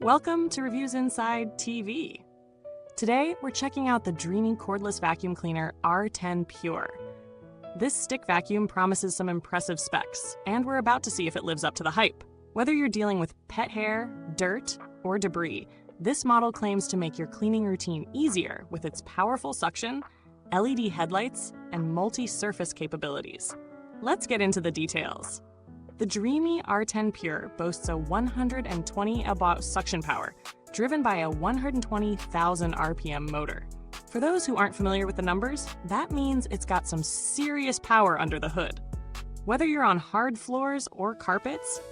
Welcome to Reviewsinsidetv. Today, we're checking out the dreamy cordless vacuum cleaner R10 Pure. This stick vacuum promises some impressive specs, and we're about to see if it lives up to the hype. Whether you're dealing with pet hair, dirt, or debris, this model claims to make your cleaning routine easier with its powerful suction, LED headlights, and multi-surface capabilities. Let's get into the details. The dreamy R10 Pure boasts a 120 about suction power, driven by a 120,000 RPM motor. For those who aren't familiar with the numbers, that means it's got some serious power under the hood. Whether you're on hard floors or carpets,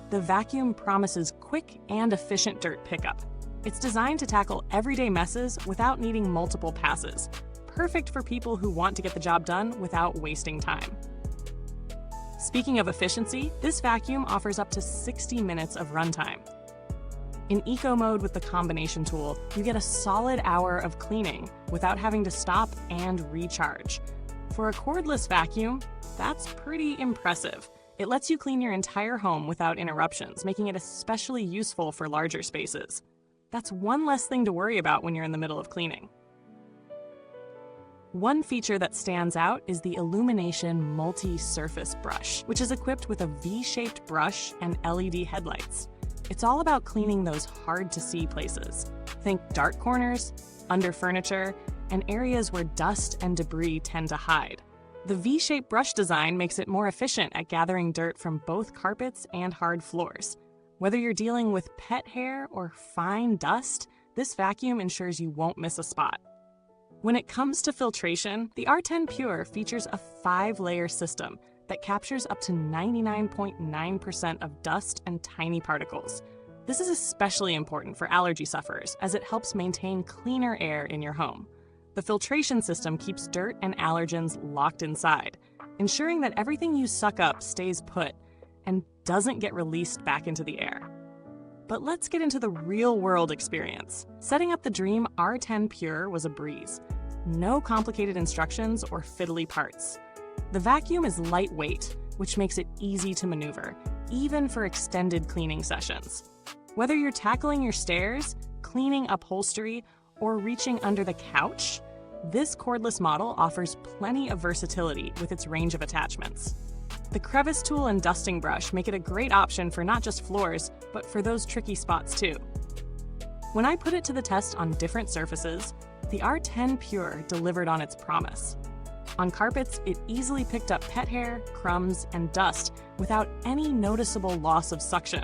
the vacuum promises quick and efficient dirt pickup. It's designed to tackle everyday messes without needing multiple passes, perfect for people who want to get the job done without wasting time. Speaking of efficiency, this vacuum offers up to 60 minutes of runtime. In eco mode with the combination tool, you get a solid hour of cleaning without having to stop and recharge. For a cordless vacuum, that's pretty impressive. It lets you clean your entire home without interruptions, making it especially useful for larger spaces. That's one less thing to worry about when you're in the middle of cleaning. One feature that stands out is the Illumination multi-surface brush, which is equipped with a V-shaped brush and LED headlights. It's all about cleaning those hard-to-see places. Think dark corners, under furniture, and areas where dust and debris tend to hide. The V-shaped brush design makes it more efficient at gathering dirt from both carpets and hard floors. Whether you're dealing with pet hair or fine dust, this vacuum ensures you won't miss a spot. When it comes to filtration, the R10 Pure features a 5-layer system that captures up to 99.9% of dust and tiny particles. This is especially important for allergy sufferers as it helps maintain cleaner air in your home. The filtration system keeps dirt and allergens locked inside, ensuring that everything you suck up stays put and doesn't get released back into the air. But let's get into the real-world experience. Setting up the DREAME R10 Pure was a breeze. No complicated instructions or fiddly parts. The vacuum is lightweight, which makes it easy to maneuver, even for extended cleaning sessions. Whether you're tackling your stairs, cleaning upholstery, or reaching under the couch, this cordless model offers plenty of versatility with its range of attachments. The crevice tool and dusting brush make it a great option for not just floors, but for those tricky spots too. When I put it to the test on different surfaces, the R10 Pure delivered on its promise. On carpets, it easily picked up pet hair, crumbs, and dust without any noticeable loss of suction.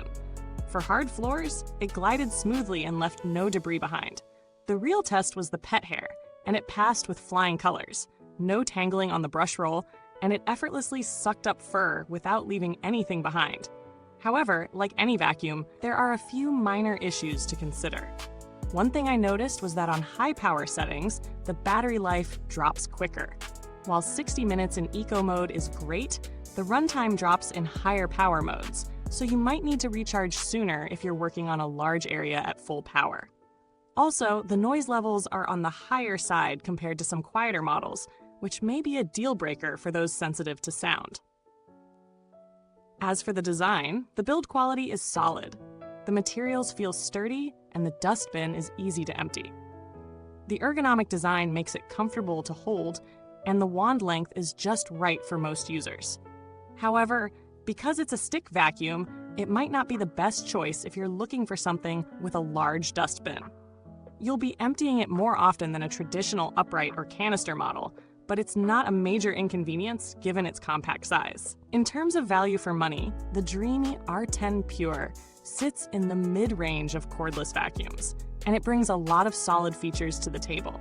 For hard floors, it glided smoothly and left no debris behind. The real test was the pet hair, and it passed with flying colors. No tangling on the brush roll, and it effortlessly sucked up fur without leaving anything behind. However, like any vacuum, there are a few minor issues to consider. One thing I noticed was that on high power settings, the battery life drops quicker. While 60 minutes in eco mode is great, the runtime drops in higher power modes, so you might need to recharge sooner if you're working on a large area at full power. Also, the noise levels are on the higher side compared to some quieter models, which may be a deal breaker for those sensitive to sound. As for the design, the build quality is solid. The materials feel sturdy, and the dustbin is easy to empty. The ergonomic design makes it comfortable to hold, and the wand length is just right for most users. However, because it's a stick vacuum, it might not be the best choice if you're looking for something with a large dustbin. You'll be emptying it more often than a traditional upright or canister model, but it's not a major inconvenience given its compact size. In terms of value for money, the dreamy R10 Pure sits in the mid-range of cordless vacuums, and it brings a lot of solid features to the table.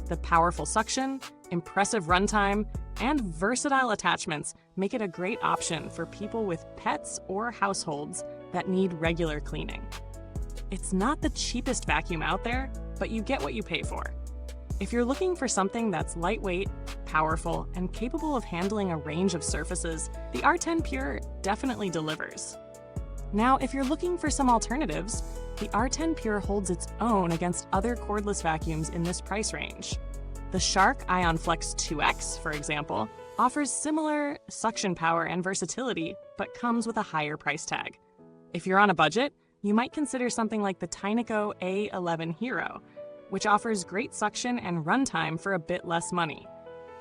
The powerful suction, impressive runtime, and versatile attachments make it a great option for people with pets or households that need regular cleaning. It's not the cheapest vacuum out there, but you get what you pay for. If you're looking for something that's lightweight, powerful, and capable of handling a range of surfaces, the R10 Pure definitely delivers. Now, if you're looking for some alternatives, the R10 Pure holds its own against other cordless vacuums in this price range. The Shark Ion Flex 2X, for example, offers similar suction power and versatility, but comes with a higher price tag. If you're on a budget, you might consider something like the Tyneco A11 Hero, which offers great suction and runtime for a bit less money.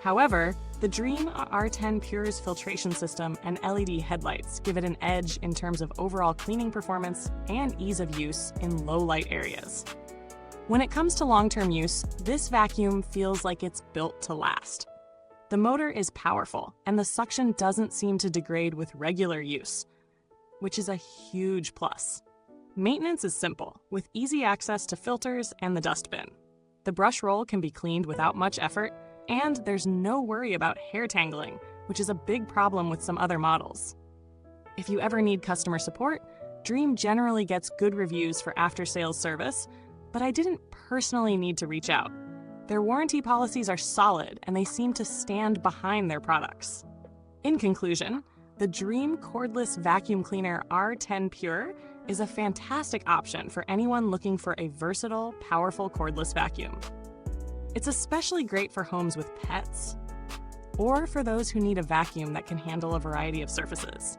However, the DREAME R10 Pure's filtration system and LED headlights give it an edge in terms of overall cleaning performance and ease of use in low-light areas. When it comes to long-term use, this vacuum feels like it's built to last. The motor is powerful, and the suction doesn't seem to degrade with regular use, which is a huge plus. Maintenance is simple, with easy access to filters and the dustbin. The brush roll can be cleaned without much effort, and there's no worry about hair tangling, which is a big problem with some other models. If you ever need customer support, DREAME generally gets good reviews for after-sales service, but I didn't personally need to reach out. Their warranty policies are solid, and they seem to stand behind their products. In conclusion, the DREAME Cordless Vacuum Cleaner R10 Pure is a fantastic option for anyone looking for a versatile, powerful cordless vacuum. It's especially great for homes with pets, or for those who need a vacuum that can handle a variety of surfaces.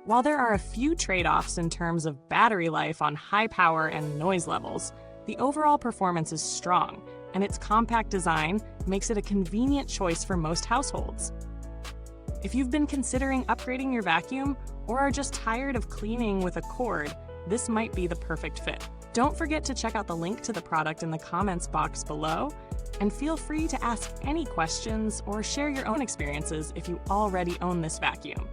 While there are a few trade-offs in terms of battery life on high power and noise levels, the overall performance is strong, and its compact design makes it a convenient choice for most households. If you've been considering upgrading your vacuum or are just tired of cleaning with a cord, this might be the perfect fit. Don't forget to check out the link to the product in the comments box below, and feel free to ask any questions or share your own experiences if you already own this vacuum.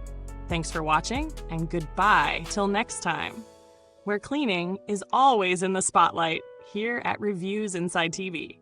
Thanks for watching, and goodbye till next time, where cleaning is always in the spotlight here at Reviewsinside TV.